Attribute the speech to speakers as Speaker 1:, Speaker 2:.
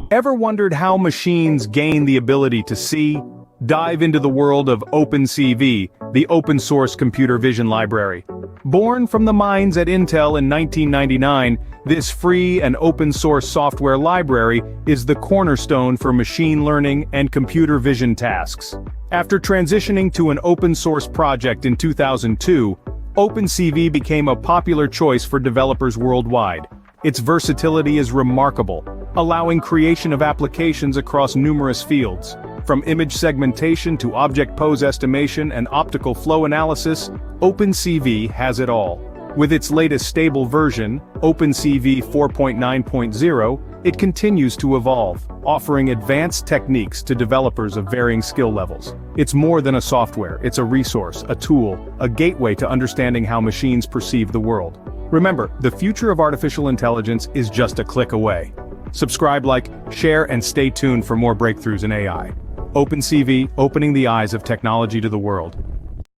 Speaker 1: Ever wondered how machines gain the ability to see? Dive into the world of OpenCV, the open-source computer vision library. Born from the minds at Intel in 1999, this free and open-source software library is the cornerstone for machine learning and computer vision tasks. After transitioning to an open-source project in 2002, OpenCV became a popular choice for developers worldwide. Its versatility is remarkable, allowing creation of applications across numerous fields. From image segmentation to object pose estimation and optical flow analysis, OpenCV has it all. With its latest stable version, OpenCV 4.9.0, it continues to evolve, offering advanced techniques to developers of varying skill levels. It's more than a software, it's a resource, a tool, a gateway to understanding how machines perceive the world. Remember, the future of artificial intelligence is just a click away. Subscribe, like, share, and stay tuned for more breakthroughs in AI. OpenCV, opening the eyes of technology to the world.